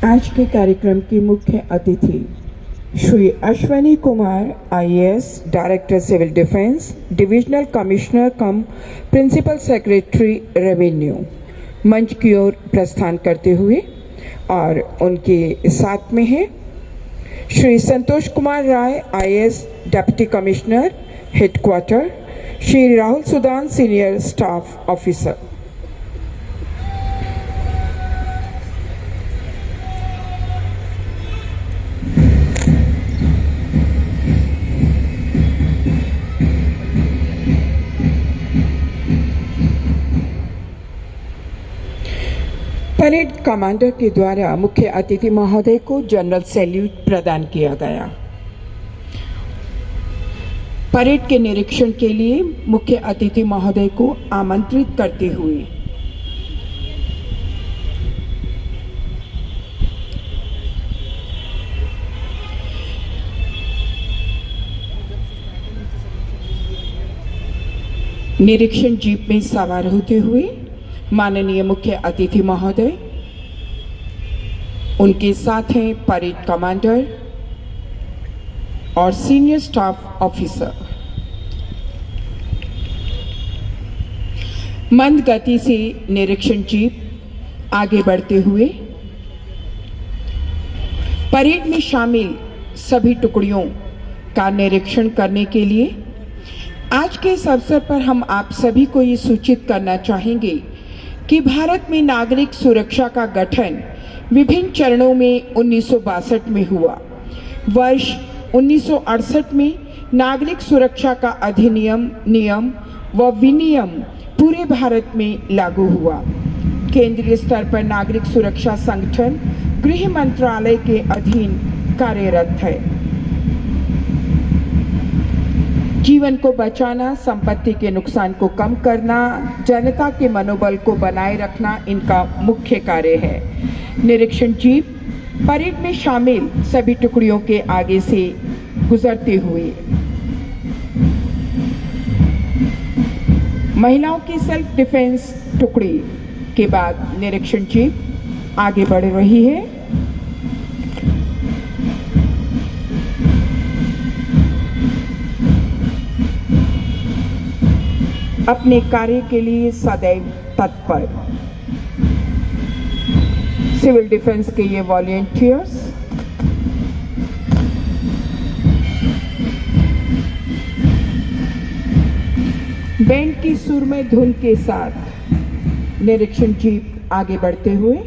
आज के कार्यक्रम की मुख्य अतिथि Shri Ashwani Kumar IAS, director civil defence, divisional commissioner cum principal secretary revenue, मंच की ओर प्रस्थान करते हुए, और उनके साथ में है Shri Santosh Kumar Rai IAS, deputy commissioner headquarter, Shri Rahul Sudan senior staff officer. Parade commander के द्वारा मुख्य अतिथि महोदय को जनरल सैल्यूट प्रदान किया गया। परेड के निरीक्षण के लिए मुख्य अतिथि महोदय को आमंत्रित करते हुए निरीक्षण जीप में सवार होते हुए माननीय मुख्य अतिथि महोदय, उनके साथ हैं परेड कमांडर और सीनियर स्टाफ ऑफिसर। मंद गति से निरीक्षण जीप आगे बढ़ते हुए परेड में शामिल सभी टुकड़ियों का निरीक्षण करने के लिए आज के इस अवसर पर हम आप सभी को ये सूचित करना चाहेंगे कि भारत में नागरिक सुरक्षा का गठन विभिन्न चरणों में 1962 में हुआ। वर्ष 1968 में नागरिक सुरक्षा का अधिनियम, नियम व विनियम पूरे भारत में लागू हुआ। केंद्रीय स्तर पर नागरिक सुरक्षा संगठन गृह मंत्रालय के अधीन कार्यरत है। जीवन को बचाना, संपत्ति के नुकसान को कम करना, जनता के मनोबल को बनाए रखना इनका मुख्य कार्य है। निरीक्षण जीप परेड में शामिल सभी टुकड़ियों के आगे से गुजरते हुए महिलाओं की सेल्फ डिफेंस टुकड़ी के बाद निरीक्षण जीप आगे बढ़ रही है। अपने कार्य के लिए सदैव तत्पर सिविल डिफेंस के ये वॉलंटियर्स बैंड की सुर में धुन के साथ निरीक्षण जीप आगे बढ़ते हुए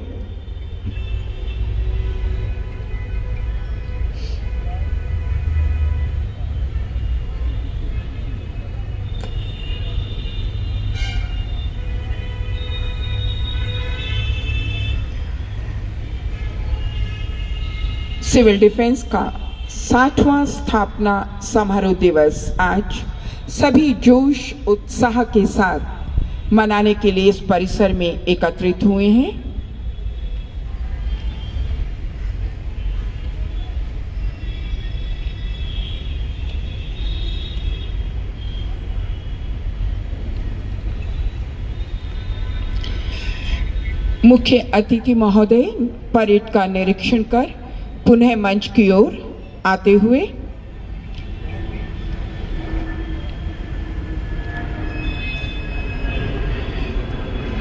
सिविल डिफेंस का 60वां स्थापना समारोह दिवस आज सभी जोश उत्साह के साथ मनाने के लिए इस परिसर में एकत्रित हुए हैं। मुख्य अतिथि महोदय परेड का निरीक्षण कर पुनः मंच की ओर आते हुए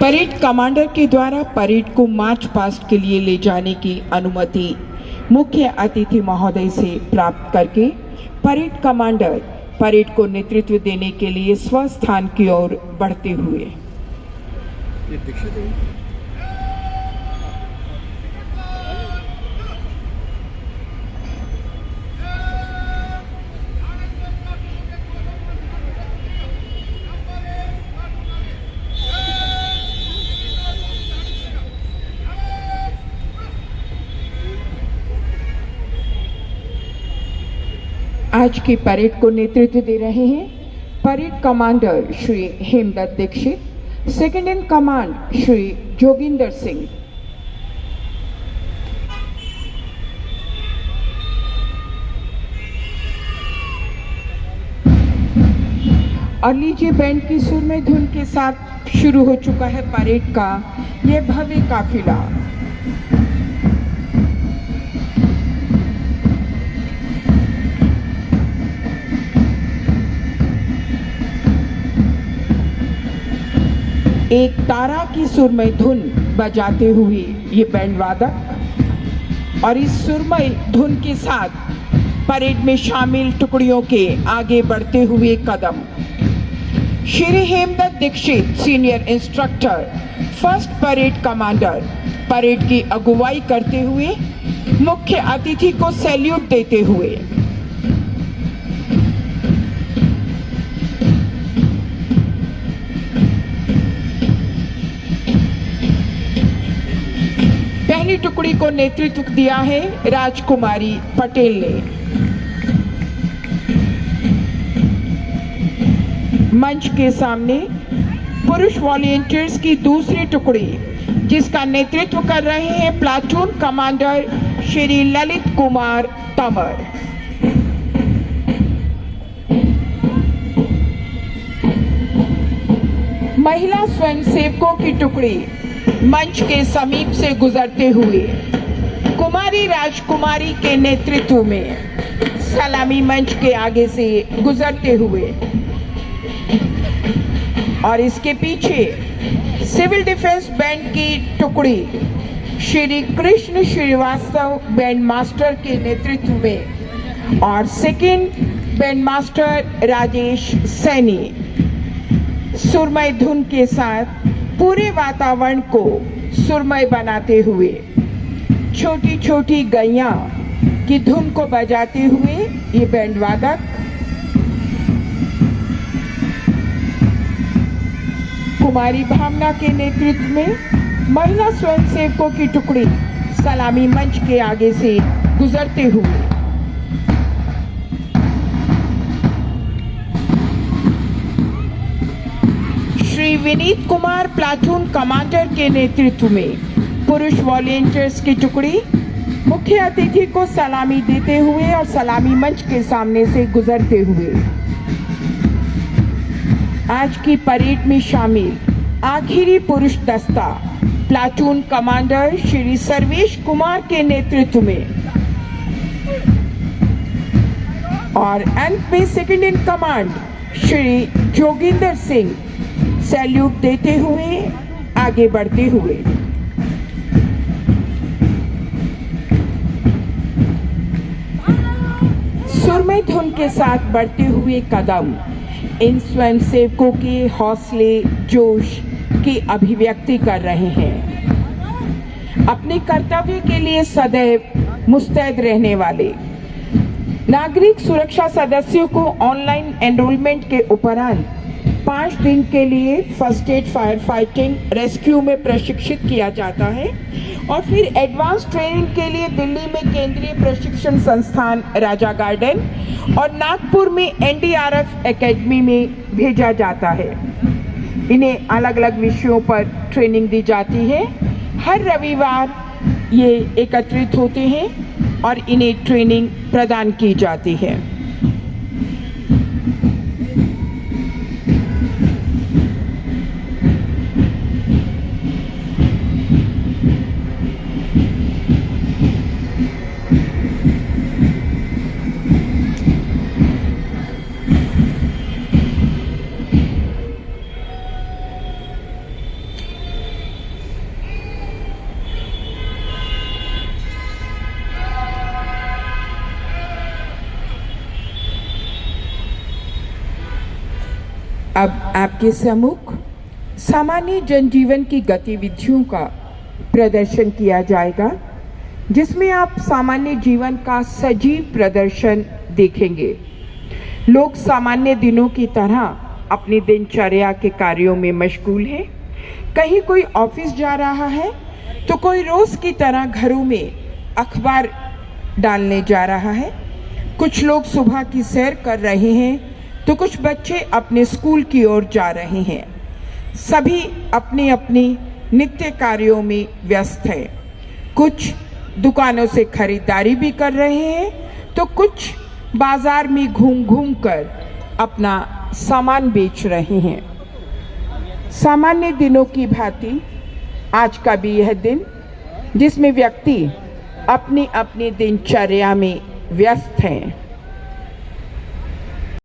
परेड कमांडर के द्वारा परेड को मार्च पास्ट के लिए ले जाने की अनुमति मुख्य अतिथि महोदय से प्राप्त करके परेड कमांडर परेड को नेतृत्व देने के लिए स्वस्थान की ओर बढ़ते हुए आज की परेड को नेतृत्व दे रहे हैं parade commander Shri Hemdatt Dikshit, second in command Shri Joginder Singh. और लीजिए बैंड की सुर में धुन के साथ शुरू हो चुका है परेड का यह भव्य काफिला। एक तारा की सुरमई धुन बजाते हुए ये बैंड वादक और इस सुरमई धुन के साथ परेड में शामिल टुकड़ियों के आगे बढ़ते हुए कदम। Shri Hemdatt Dixit senior instructor, first parade commander, parade की अगुवाई करते हुए मुख्य अतिथि को सैल्यूट देते हुए। पहली टुकड़ी को नेतृत्व दिया है राजकुमारी पटेल ने। मंच के सामने पुरुष वॉलंटियर्स की दूसरी टुकड़ी, जिसका नेतृत्व कर रहे हैं प्लाटून कमांडर श्री ललित कुमार तंवर। महिला स्वयंसेवकों की टुकड़ी मंच के समीप से गुजरते हुए कुमारी राजकुमारी के नेतृत्व में सलामी मंच के आगे से गुजरते हुए, और इसके पीछे सिविल डिफेंस बैंड की टुकड़ी श्री कृष्ण श्रीवास्तव बैंड मास्टर के नेतृत्व में और second band master Rajesh Saini सुरमई धुन के साथ पूरे वातावरण को सुरमई बनाते हुए छोटी छोटी गैया की धुन को बजाते हुए ये बैंड वादक कुमारी भावना के नेतृत्व में महिला स्वयंसेवकों की टुकड़ी सलामी मंच के आगे से गुजरते हुए। श्री विनीत कुमार प्लाटून कमांडर के नेतृत्व में पुरुष वॉलंटियर्स की टुकड़ी मुख्य अतिथि को सलामी देते हुए और सलामी मंच के सामने से गुजरते हुए आज की परेड में शामिल आखिरी पुरुष दस्ता प्लाटून कमांडर श्री सर्वेश कुमार के नेतृत्व में और अंत में second in command Shri Joginder Singh salute देते हुए आगे बढ़ते हुए। सुरमई धुन के साथ बढ़ते हुए कदम इन स्वयंसेवकों के हौसले जोश की अभिव्यक्ति कर रहे हैं। अपने कर्तव्य के लिए सदैव मुस्तैद रहने वाले नागरिक सुरक्षा सदस्यों को ऑनलाइन एनरोलमेंट के उपरांत 5 दिन के लिए first aid, fire fighting, rescue में प्रशिक्षित किया जाता है और फिर एडवांस ट्रेनिंग के लिए दिल्ली में केंद्रीय प्रशिक्षण संस्थान राजा गार्डन और नागपुर में एनडीआरएफ एकेडमी में भेजा जाता है। इन्हें अलग अलग विषयों पर ट्रेनिंग दी जाती है। हर रविवार ये एकत्रित होते हैं और इन्हें ट्रेनिंग प्रदान की जाती है। अब आपके सम्मुख सामान्य जनजीवन की गतिविधियों का प्रदर्शन किया जाएगा, जिसमें आप सामान्य जीवन का सजीव प्रदर्शन देखेंगे। लोग सामान्य दिनों की तरह अपनी दिनचर्या के कार्यों में मशगूल हैं। कहीं कोई ऑफिस जा रहा है तो कोई रोज की तरह घरों में अखबार डालने जा रहा है। कुछ लोग सुबह की सैर कर रहे हैं तो कुछ बच्चे अपने स्कूल की ओर जा रहे हैं। सभी अपनी अपनी नित्य कार्यों में व्यस्त हैं। कुछ दुकानों से खरीदारी भी कर रहे हैं तो कुछ बाजार में घूम घूम कर अपना सामान बेच रहे हैं। सामान्य दिनों की भांति आज का भी यह दिन, जिसमें व्यक्ति अपनी अपनी दिनचर्या में व्यस्त हैं।